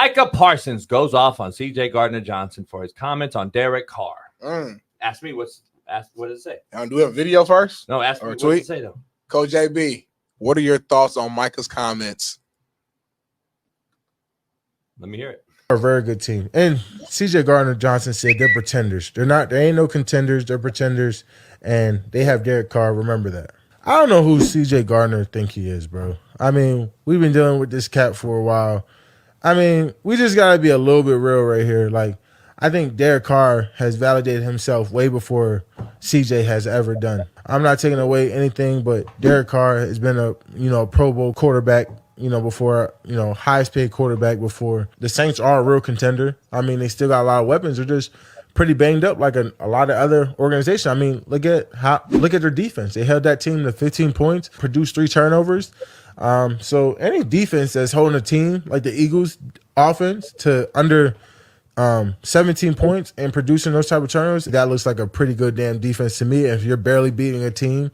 Micah Parsons goes off on C.J. Gardner-Johnson for his comments on Derek Carr. Ask me what does it say? Do we have a video first? No, ask me or what does it say though. Coach JB, what are your thoughts on Micah's comments? Let me hear it. A very good team. And C.J. Gardner-Johnson said they're pretenders. They're not. There ain't no contenders. They're pretenders, and they have Derek Carr. Remember that. I don't know who C.J. Gardner think he is, bro. I mean, we've been dealing with this cat for a while. I mean, we just got to be a little bit real right here. Like, I think Derek Carr has validated himself way before CJ has ever done. I'm not taking away anything, but Derek Carr has been a Pro Bowl quarterback, before, highest paid quarterback before. The Saints are a real contender. I mean, they still got a lot of weapons. They're just pretty banged up like a lot of other organizations. I mean, look at their defense. They held that team to 15 points, produced 3 turnovers. So any defense that's holding a team like the Eagles offense to under 17 points and producing those type of turnovers, that looks like a pretty good damn defense to me. If you're barely beating a team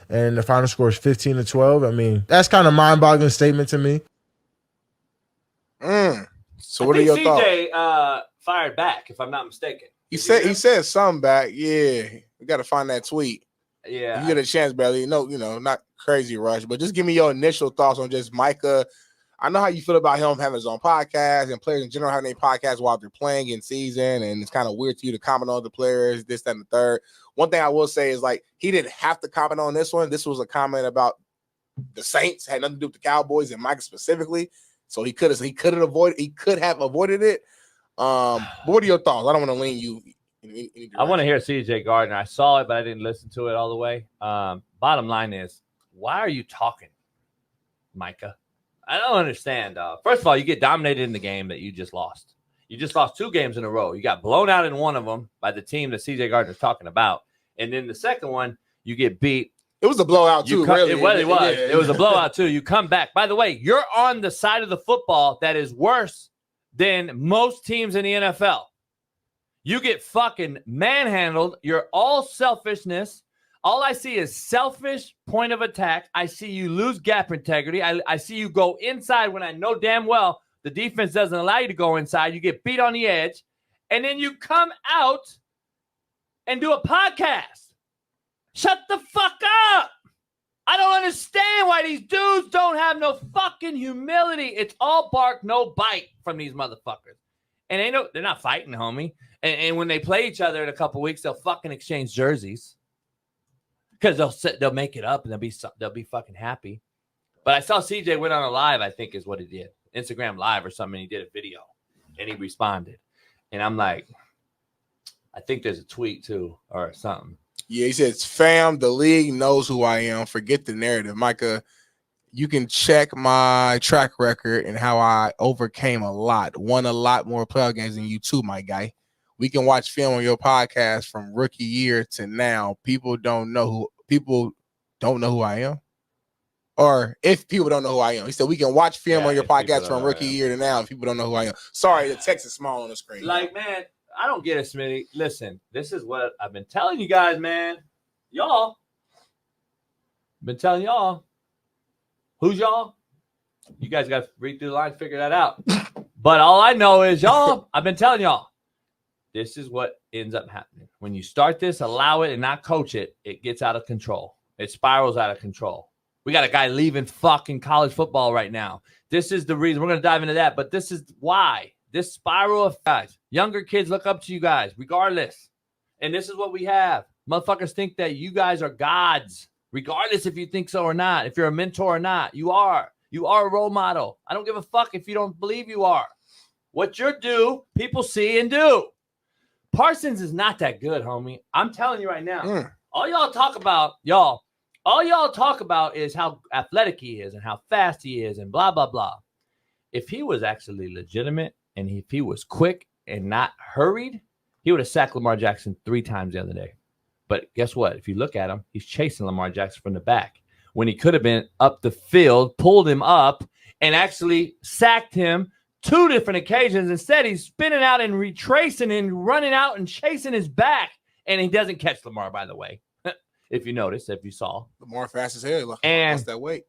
and the final score is 15-12, I mean, that's kind of mind-boggling statement to me. So what are your thoughts? CJ fired back, if I'm not mistaken. He said something back. Yeah, we got to find that tweet. Yeah, you get a chance, barely. No, not crazy rush, but just give me your initial thoughts on just Micah. I know how you feel about him having his own podcast and players in general having their podcasts while they're playing in season, and it's kind of weird to you to comment on the players, this, that, and the third. One thing I will say is, like, he didn't have to comment on this one. This was a comment about the Saints, had nothing to do with the Cowboys and Micah specifically. So he could have avoided it. But what are your thoughts? I don't want to lean you. I want to hear CJ Gardner. I saw it, but I didn't listen to it all the way. Bottom line is, why are you talking, Micah? I don't understand. First of all, you get dominated in the game that you just lost. You just lost 2 games in a row. You got blown out in one of them by the team that CJ Gardner's talking about. And then the second one, you get beat. It was a blowout, too. Really. It was. Yeah. It was a blowout, too. You come back. By the way, you're on the side of the football that is worse than most teams in the NFL. You get fucking manhandled. You're all selfishness. All I see is selfish point of attack. I see you lose gap integrity. I see you go inside when I know damn well the defense doesn't allow you to go inside. You get beat on the edge. And then you come out and do a podcast. Shut the fuck up. I don't understand why these dudes don't have no fucking humility. It's all bark, no bite from these motherfuckers. And they're not fighting, homie. And when they play each other in a couple weeks, they'll fucking exchange jerseys. Because they'll make it up and they'll be fucking happy. But I saw CJ went on a live, I think is what he did. Instagram live or something. He did a video and he responded. And I'm like, I think there's a tweet too or something. Yeah, he says, fam, the league knows who I am. Forget the narrative. Micah, you can check my track record and how I overcame a lot. Won a lot more playoff games than you too, my guy. We can watch film on your podcast from rookie year to now. People don't know who I am. Or if people don't know who I am. He said we can watch film on your podcast from rookie year to now if people don't know who I am. Sorry, the text is small on the screen. Like, man, I don't get it, Smitty. Listen, this is what I've been telling you guys, man. Y'all. Been telling y'all. Who's y'all? You guys got to read through the line, figure that out. But all I know is y'all, I've been telling y'all. This is what ends up happening. When you start this, allow it, and not coach it, it gets out of control. It spirals out of control. We got a guy leaving fucking college football right now. This is the reason. We're going to dive into that, but this is why. This spiral of guys. Younger kids look up to you guys, regardless. And this is what we have. Motherfuckers think that you guys are gods, regardless if you think so or not. If you're a mentor or not, you are. You are a role model. I don't give a fuck if you don't believe you are. What you're due, people see and do. Parsons is not that good, homie. I'm telling you right now. All y'all talk about is how athletic he is and how fast he is and blah, blah, blah. If he was actually legitimate and if he was quick and not hurried, he would have sacked Lamar Jackson 3 times the other day. But guess what? If you look at him, he's chasing Lamar Jackson from the back when he could have been up the field, pulled him up, and actually sacked him 2 different occasions. Instead, he's spinning out and retracing and running out and chasing his back. And he doesn't catch Lamar, by the way, if you noticed, if you saw. Lamar fast as hell. And lost that weight.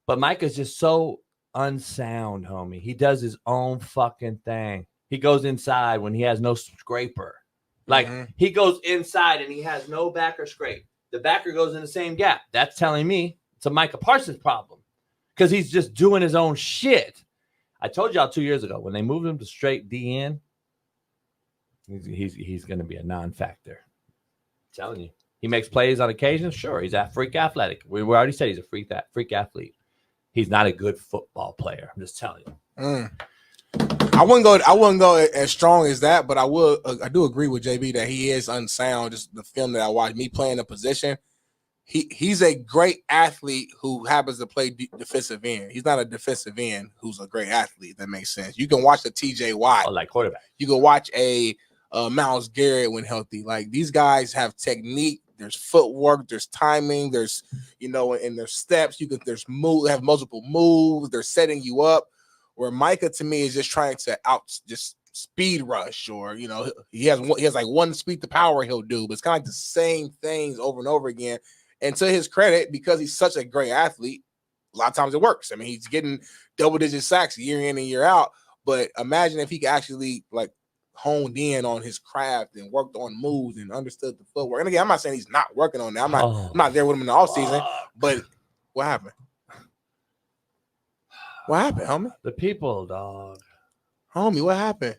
But Micah's just so unsound, homie. He does his own fucking thing. He goes inside when he has no scraper. Like, he goes inside and he has no backer scrape. The backer goes in the same gap. That's telling me it's a Micah Parsons problem because he's just doing his own shit. I told y'all 2 years ago when they moved him to straight DN, he's going to be a non-factor. I'm telling you. He makes plays on occasion. Sure, he's a freak athletic. We already said he's a freak athlete. He's not a good football player. I'm just telling you. I wouldn't go as strong as that, but I do agree with JB that he is unsound. Just the film that I watched, me playing the position, he's a great athlete who happens to play defensive end. He's not a defensive end who's a great athlete. If that makes sense. You can watch the TJ Watt, like quarterback. You can watch a Myles Garrett when healthy. Like, these guys have technique. There's footwork. There's timing. There's and there's steps. There's move. They have multiple moves. They're setting you up. Where Micah to me is just trying to just speed rush, or he has like one speed to power he'll do, but it's kind of like the same things over and over again. And to his credit, because he's such a great athlete, a lot of times it works. I mean, he's getting double-digit sacks year in and year out. But imagine if he could actually like honed in on his craft and worked on moves and understood the footwork. And again, I'm not saying he's not working on that. I'm not there with him in the offseason. But what happened? What happened, homie? The people, dog. Homie, what happened?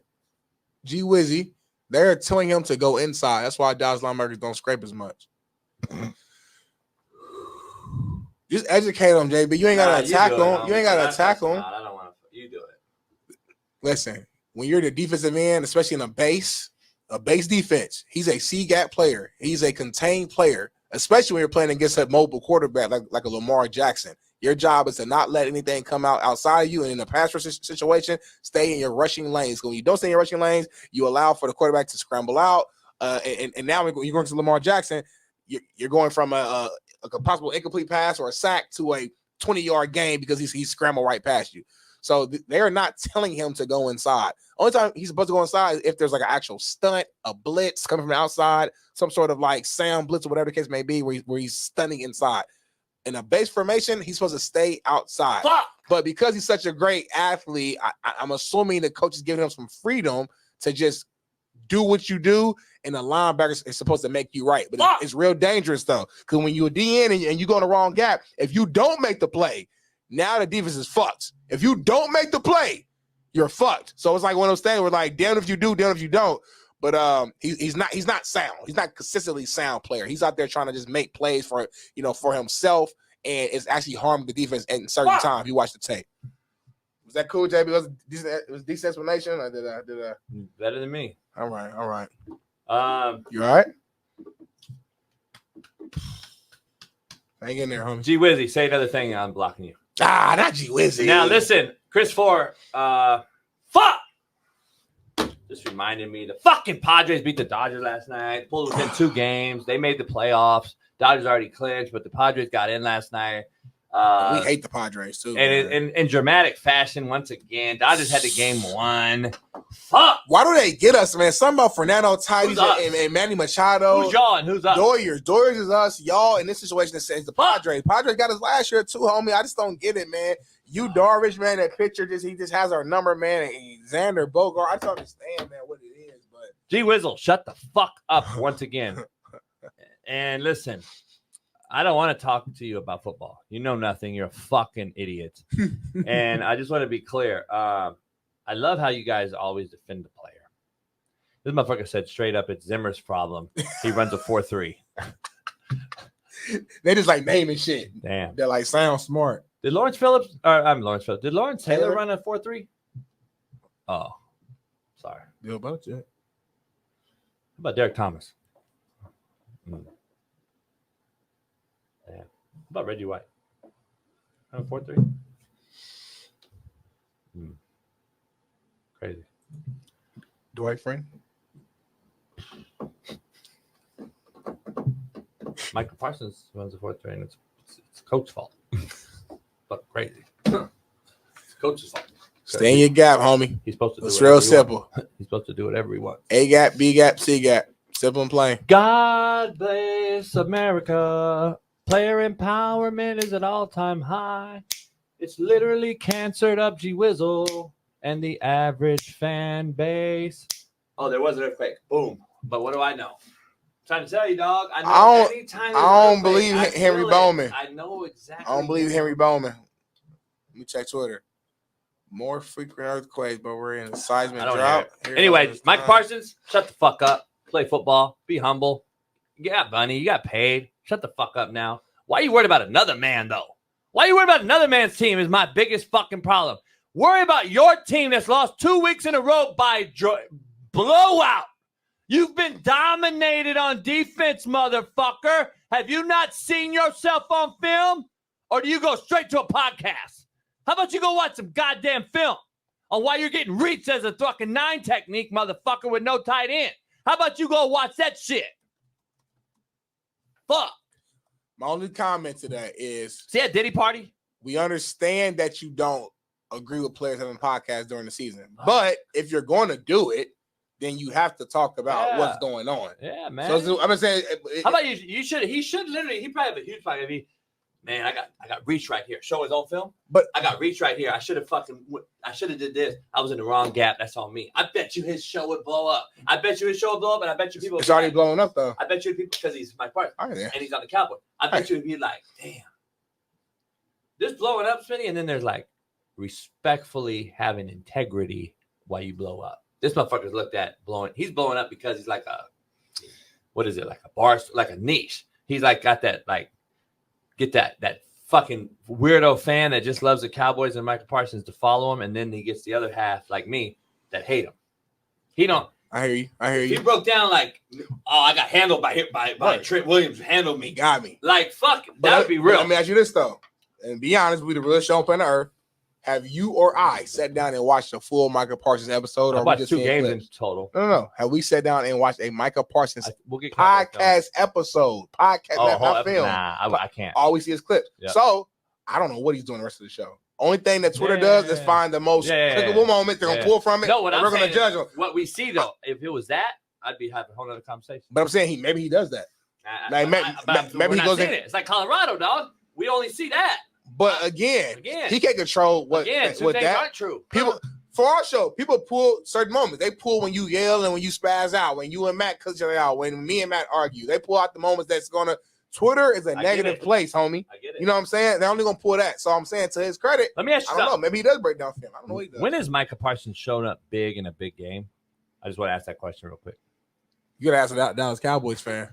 G Wizzy, they're telling him to go inside. That's why Dallas linebackers don't scrape as much. Just educate him, JB. You ain't got to attack him. You ain't got to attack him. I don't want to. You do it. Listen, when you're the defensive end, especially in a base defense, he's a C-gap player. He's a contained player, especially when you're playing against a mobile quarterback like a Lamar Jackson. Your job is to not let anything come outside of you, and in a pass rush situation, stay in your rushing lanes. When you don't stay in your rushing lanes, you allow for the quarterback to scramble out. And now you're going to Lamar Jackson. You're going from a possible incomplete pass or a sack to a 20-yard gain because he's scrambled right past you. So they're not telling him to go inside. Only time he's supposed to go inside is if there's like an actual stunt, a blitz coming from the outside, some sort of like sound blitz or whatever the case may be, where he's stunning inside. In a base formation, he's supposed to stay outside. Fuck. But because he's such a great athlete, I'm assuming the coach is giving him some freedom to just do what you do, and the linebacker is supposed to make you right. But it's real dangerous, though, because when you're a DN and you go in the wrong gap, if you don't make the play, now the defense is fucked. If you don't make the play, you're fucked. So it's like one of those things where, like, damn if you do, damn if you don't. But he's not sound. He's not consistently sound player. He's out there trying to just make plays for himself, and it's actually harming the defense at certain times. If you watch the tape. Was that cool, JB? It was a decent explanation. Or did I? Better than me. All right. You all right? Hang in there, homie. G Wizzy, say another thing. I'm blocking you. Not G Wizzy. Now listen, Chris Four. Fuck. Just reminded me the fucking Padres beat the Dodgers last night. Pulled within 2 games. They made the playoffs. Dodgers already clinched, but the Padres got in last night. We hate the Padres too. And in dramatic fashion, once again, Dodgers had the game won. Fuck. Why do they get us, man? Something about Fernando Tatis and Manny Machado. Who's y'all and who's us? Doyers is us. Y'all in this situation, it says the Padres. Padres got us last year too, homie. I just don't get it, man. You Darvish, man, that picture he just has our number, man. And Xander Bogart. I don't understand, man, what it is, but G Wizzle, shut the fuck up once again. And listen, I don't want to talk to you about football. You know nothing. You're a fucking idiot. And I just want to be clear. I love how you guys always defend the player. This motherfucker said straight up, it's Zimmer's problem. He runs a 4-3. They just like naming shit. Damn. They're like sound smart. Did Lawrence Phillips? I'm Lawrence Phillips. Did Lawrence Taylor run a 4-3? Oh, sorry. Yeah, about it. How about Derek Thomas? Yeah. How about Reggie White? 4-3. Crazy. Dwight Frank. Micah Parsons runs a 4-3, and it's coach's fault. Fuck crazy. It's coach's fault. Stay in your gap, homie. He's supposed to do it. It's real simple. He's supposed to do whatever he wants. A gap, B gap, C gap. Simple and plain. God bless America. Player empowerment is at all-time high. It's literally cancered up, G Wizzle, and the average fan base. Oh, there was an earthquake. Boom. But what do I know? I'm trying to tell you, dog. I know anytime I don't believe Henry Bowman. I know exactly. I don't believe Henry Bowman. Let me check Twitter. More frequent earthquakes, but we're in a seismic drought. Anyway, Micah Parsons, shut the fuck up. Play football. Be humble. You got money. You got paid. Shut the fuck up now. Why are you worried about another man, though? Why are you worried about another man's team is my biggest fucking problem. Worry about your team that's lost 2 weeks in a row by blowout. You've been dominated on defense, motherfucker. Have you not seen yourself on film? Or do you go straight to a podcast? How about you go watch some goddamn film on why you're getting reached as a fucking 9 technique, motherfucker, with no tight end? How about you go watch that shit? Fuck. My only comment to that is... See that Diddy party? We understand that you don't agree with players having podcasts during the season. But if you're going to do it, then you have to talk about what's going on. Yeah, man. So I'm saying... How about you? He should literally... He probably have a huge podcast. Man, I got reach right here. Show his own film. But I got reach right here. I should have did this. I was in the wrong gap. That's on me. I bet you his show would blow up. And I bet you people. It's already blowing up though. I bet you people because he's my partner and he's on the Cowboy. I bet you would be like, damn, this blowing up, Smitty, and then there's like respectfully having integrity while you blow up. This motherfucker's looked at blowing. He's blowing up because he's like like a bar, like a niche. He's like got that like. Get that fucking weirdo fan that just loves the Cowboys and Micah Parsons to follow him, and then he gets the other half like me that hate him. He don't. I hear you. He broke down like, oh, I got handled by Trent Williams. Handled me, got me. Like fuck, that would be real. Let me ask you this though, and be honest, we the realest show on planet Earth. Have you or I sat down and watched a full Micah Parsons episode? I or watched we just 2 games clips? in total. No. Have we sat down and watched a Micah Parsons podcast episode? Not film. Nah, I can't. All we see is clips. Yep. So I don't know what he's doing the rest of the show. Only thing that Twitter does is find the most clickable moment. They're gonna pull from it. No, what we're gonna judge them. What we see though, if it was that, I'd be having a whole other conversation. But I'm saying maybe he does that. Maybe he goes in. It's like Colorado, dog. We only see that. But again, he can't control what things aren't true. People for our show, people pull certain moments. They pull when you yell and when you spaz out, when you and Matt cuss each other out, when me and Matt argue. They pull out the moments that's gonna. Twitter is a negative place, homie. I get it. You know what I'm saying? They're only gonna pull that. So I'm saying to his credit. Let me ask you. I don't know. Maybe he does break down film. I don't know what he does. When has Micah Parsons shown up big in a big game? I just want to ask that question real quick. You gotta ask a Dallas Cowboys fan.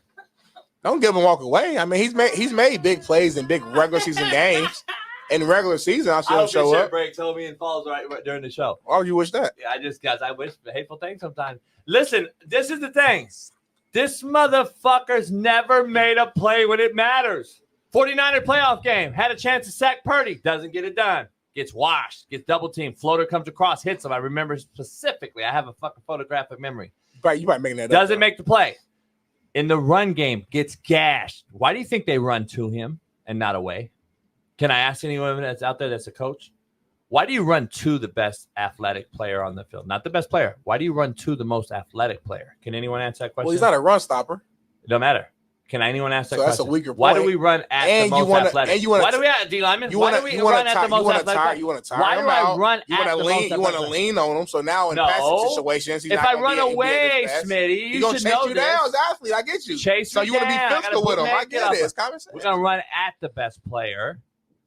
Don't give him walk away. I mean, he's made big plays in big regular season games. In the regular season, I'll see him show up. Break told me and falls right during the show. Why would you wish that? Yeah, I wish hateful things sometimes. Listen, this is the thing. This motherfucker's never made a play when it matters. 49er playoff game. Had a chance to sack Purdy. Doesn't get it done. Gets washed. Gets double teamed. Floater comes across. Hits him. I remember specifically. I have a fucking photographic memory. Right, you might make that up. Doesn't make the play. In the run game, gets gashed. Why do you think they run to him and not away? Can I ask anyone that's out there that's a coach? Why do you run to the best athletic player on the field? Not the best player. Why do you run to the most athletic player? Can anyone answer that question? Well, he's not a run stopper. It don't matter. Can anyone ask that question? That's a weaker point. Why do we run at the most athletic? Why do we at D lineman? Why do we run at the most athletic? You want to tire Why do I run at the most athletic? You want to lean on him. So now in passing situations, if I run away, Smitty, you should know this. Down as an athlete. I get you. Chase so you want to be physical with him. I get it. It's conversation. We're gonna run at the best player,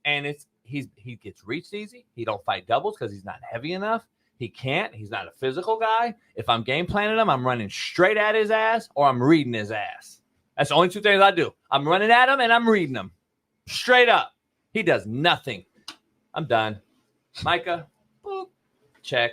and he gets reached easy. He don't fight doubles because he's not heavy enough. He can't. He's not a physical guy. If I'm game planning him, I'm running straight at his ass or I'm reading his ass. That's the only 2 things I do. I'm running at him and I'm reading him. Straight up. He does nothing. I'm done. Micah, boop, check.